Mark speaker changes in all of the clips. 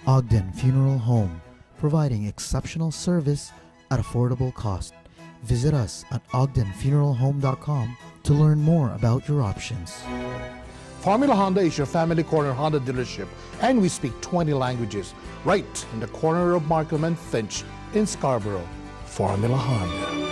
Speaker 1: Ogden Funeral Home, providing exceptional service at affordable cost. Visit us at ogdenfuneralhome.com to learn more about your options.
Speaker 2: Formula Honda is your family corner Honda dealership, and we speak 20 languages, right in the corner of Markham and Finch in Scarborough. Formula Honda.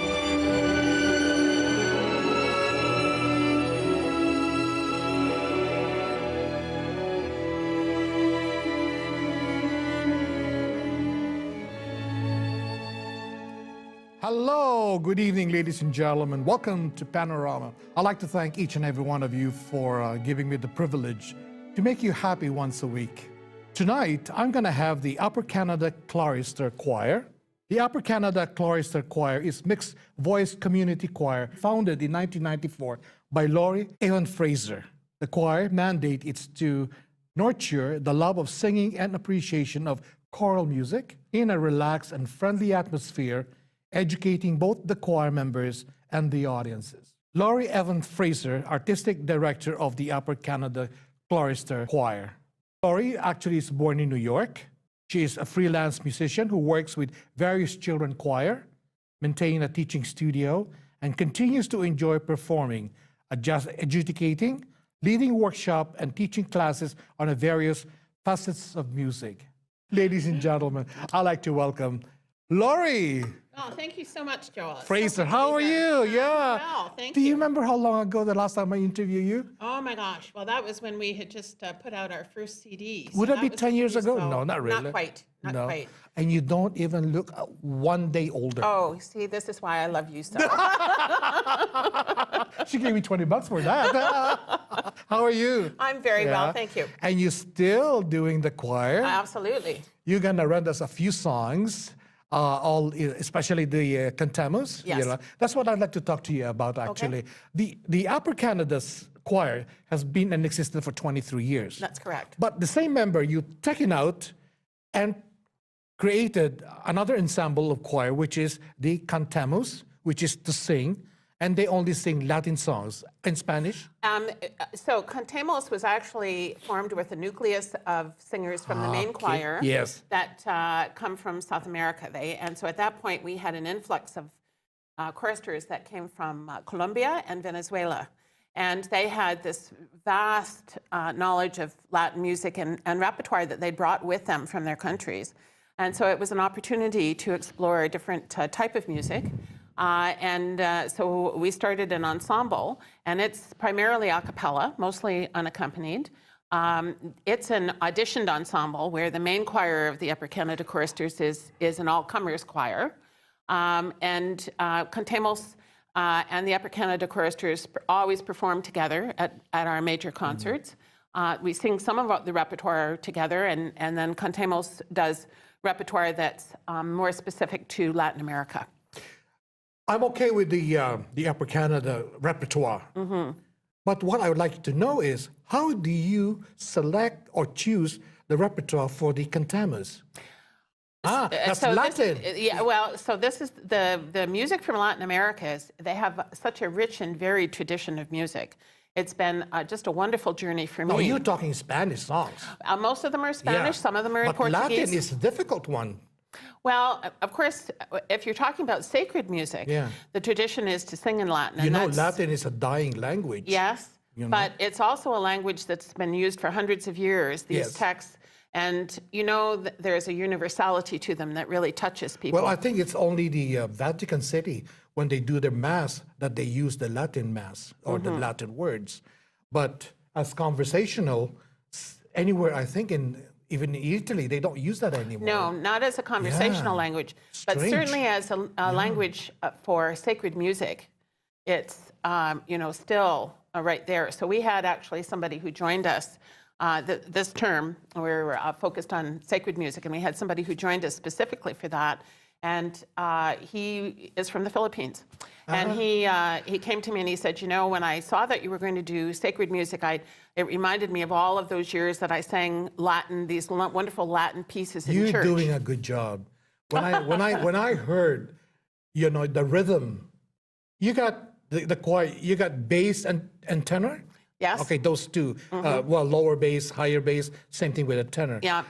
Speaker 2: Hello, good evening, ladies and gentlemen. Welcome to Panorama. I'd like to thank each and every one of you for giving me the privilege to make you happy once a week. Tonight, I'm going to have the Upper Canada Chorister Choir. The Upper Canada Chorister Choir is mixed voice community choir founded in 1994 by Laurie Evan Fraser. The choir mandate is to nurture the love of singing and appreciation of choral music in a relaxed and friendly atmosphere, educating both the choir members and the audiences. Laurie Evan Fraser, Artistic Director of the Upper Canada Chorister Choir. Laurie actually is born in New York. She is a freelance musician who works with various children choir, maintains a teaching studio, and continues to enjoy performing, adjudicating, leading workshop, and teaching classes on the various facets of music. Ladies and gentlemen, I'd like to welcome Laurie.
Speaker 3: Oh, thank you so much, Joel.
Speaker 2: Fraser, how are you? Yeah.
Speaker 3: Well, thank
Speaker 2: Do
Speaker 3: you.
Speaker 2: you remember how long ago the last time I interviewed you?
Speaker 3: Oh my gosh. Well, that was when we had just put out our first CD. So
Speaker 2: Would it be
Speaker 3: was
Speaker 2: 10 years ago?
Speaker 3: so-
Speaker 2: No, not really.
Speaker 3: Not quite. Not
Speaker 2: No.
Speaker 3: quite.
Speaker 2: And you don't even look one day older.
Speaker 3: Oh, see, this is why I love you so.
Speaker 2: She gave me $20 for that. How are you?
Speaker 3: I'm very
Speaker 2: Yeah.
Speaker 3: well, thank you.
Speaker 2: And you're still doing the choir.
Speaker 3: Absolutely.
Speaker 2: You're gonna rent us a few songs, especially the cantamus.
Speaker 3: Yes.
Speaker 2: That's what I'd like to talk to you about. Actually, the Upper Canada's choir has been in existence for 23 years.
Speaker 3: That's correct.
Speaker 2: But the same member, you taken out and created another ensemble of choir, which is the cantamus, which is to sing, and they only sing Latin songs in Spanish.
Speaker 3: So Cantemos was actually formed with a nucleus of singers from the main choir
Speaker 2: Yes.
Speaker 3: that come from South America. And so at that point, we had an influx of choristers that came from Colombia and Venezuela. And they had this vast knowledge of Latin music and repertoire that they brought with them from their countries. And so it was an opportunity to explore a different type of music. So we started an ensemble, and it's primarily a cappella, mostly unaccompanied. It's an auditioned ensemble where the main choir of the Upper Canada Choristers is an all-comers choir. Cantemos and the Upper Canada Choristers always perform together at our major concerts. We sing some of the repertoire together, and then Cantemos does repertoire that's more specific to Latin America.
Speaker 2: I'm okay with the Upper Canada repertoire. But what I would like to know is, how do you select or choose the repertoire for the cantamus? That's Latin.
Speaker 3: This is the music from Latin America. They have such a rich and varied tradition of music. It's been just a wonderful journey for me.
Speaker 2: No, you're talking Spanish songs.
Speaker 3: Most of them are Spanish, some of them are in
Speaker 2: but
Speaker 3: Portuguese.
Speaker 2: Latin is a difficult one.
Speaker 3: Well, of course, if you're talking about sacred music, the tradition is to sing in Latin.
Speaker 2: You know, Latin is a dying language.
Speaker 3: Yes, but it's also a language that's been used for hundreds of years, these texts. And there's a universality to them that really touches people.
Speaker 2: Well, I think it's only the Vatican City, when they do their Mass, that they use the Latin Mass or the Latin words. But as conversational, anywhere, I think, even in Italy, they don't use that anymore.
Speaker 3: No, not as a conversational language, but certainly as a language for sacred music. It's, still right there. So we had actually somebody who joined us this term. We were focused on sacred music, and we had somebody who joined us specifically for that. And he is from the Philippines. And he came to me and he said, when I saw that you were going to do sacred music, it reminded me of all of those years that I sang Latin, these wonderful Latin pieces in church.
Speaker 2: You're doing a good job. When I heard, the rhythm, you got the choir, you got bass and tenor?
Speaker 3: Yes.
Speaker 2: Okay, those two. Well, lower bass, higher bass, same thing with a tenor.
Speaker 3: Yeah.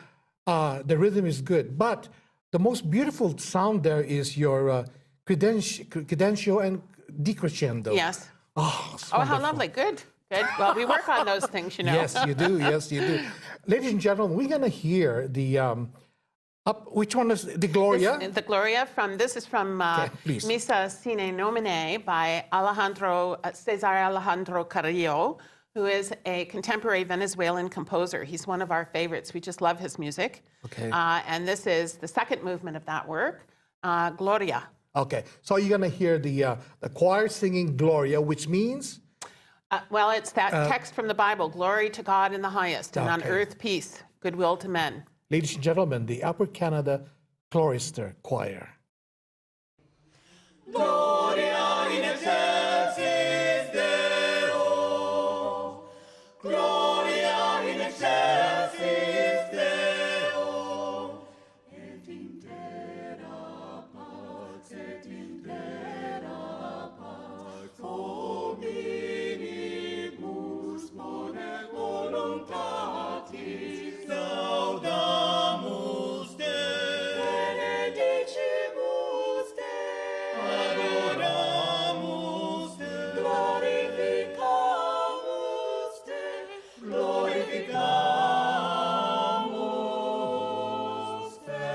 Speaker 2: The rhythm is good. But the most beautiful sound there is your credential and decrescendo.
Speaker 3: Yes.
Speaker 2: Oh, it's
Speaker 3: Oh, how
Speaker 2: wonderful.
Speaker 3: lovely. Good. Good. Well, we work on those things, you know.
Speaker 2: Yes, you do. Yes, you do. Ladies and gentlemen, we're going to hear the which one is the Gloria?
Speaker 3: The Gloria this is from
Speaker 2: please.
Speaker 3: Misa Sine Nomine by Cesar Alejandro Carrillo, who is a contemporary Venezuelan composer. He's one of our favorites. We just love his music.
Speaker 2: Okay.
Speaker 3: And this is the second movement of that work, Gloria.
Speaker 2: Okay, so you're going to hear the choir singing Gloria, which means?
Speaker 3: Well, it's that text from the Bible, glory to God in the highest, and on
Speaker 2: Okay.
Speaker 3: earth peace, goodwill to men.
Speaker 2: Ladies and gentlemen, the Upper Canada Chorister Choir.
Speaker 4: Gloria in excelsis Deo. Gloria in excelsis Deo. Et in terra pax, et in terra pax. Hominibus bone voluntatis laudamus Te. Benedicimus Te. Adoramus Te. Glorificamus Te. Glorificamus Te.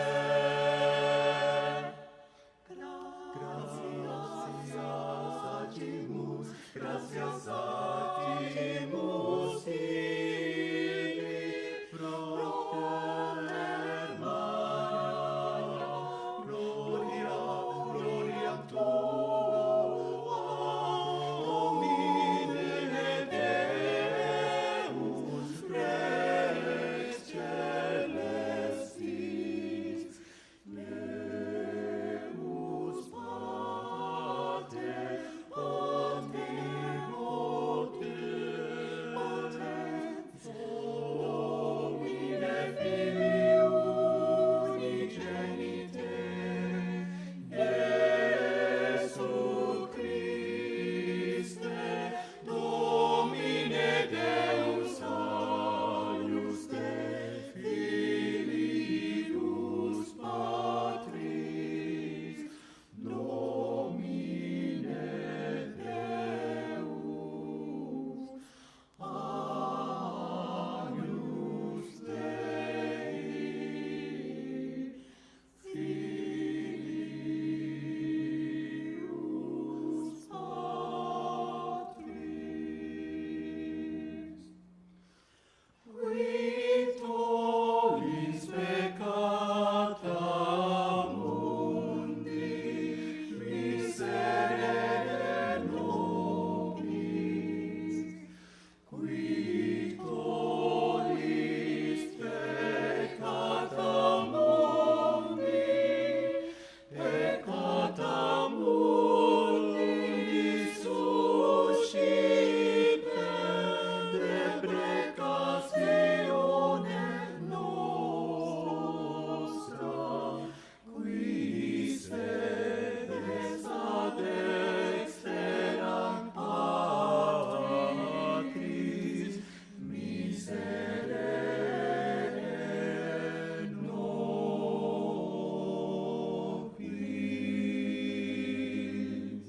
Speaker 4: Gratias atimus tibi, propter Maria, gloria tua, Domine Deus, Rex celestis, Deus Pater, omnipotens, Domine Filii unigenite, Iesu Christe, Domine Deus alius Te, Filius Patris, Domine Deus alius Dei, Filius Patris. Qui tollis peccata mundi, miserere nobis. Qui tollis peccata mundi, suscipe deprecatione nostra, qui sedes ad exteram Patris, miserere nobis.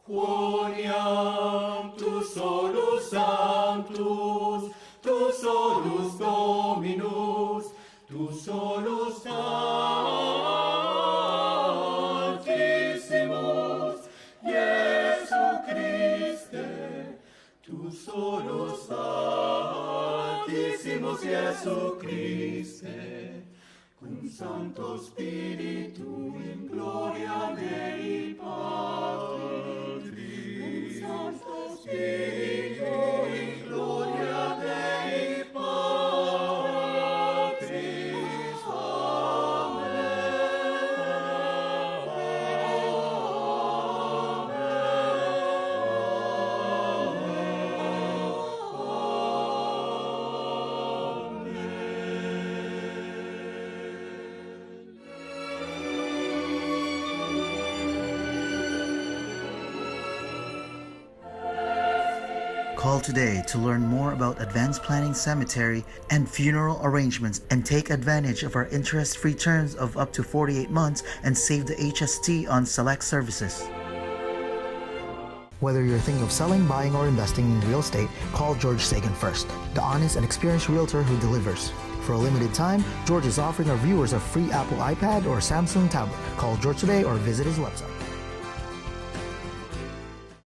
Speaker 4: Quoniam tu solus sanctus, tu solus Dominus, tu solus Altissimus, Iesu Christe, tu solus Altissimus, Iesu Christe, cum Sancto Spiritu in gloria Dei Patris, cum Sancto Spiritu in gloria Dei Patris.
Speaker 1: Call today to learn more about advanced planning cemetery and funeral arrangements and take advantage of our interest-free terms of up to 48 months and save the HST on select services.
Speaker 5: Whether you're thinking of selling, buying, or investing in real estate, call George Sagan first, the honest and experienced realtor who delivers. For a limited time, George is offering our viewers a free Apple iPad or Samsung tablet. Call George today or visit his website.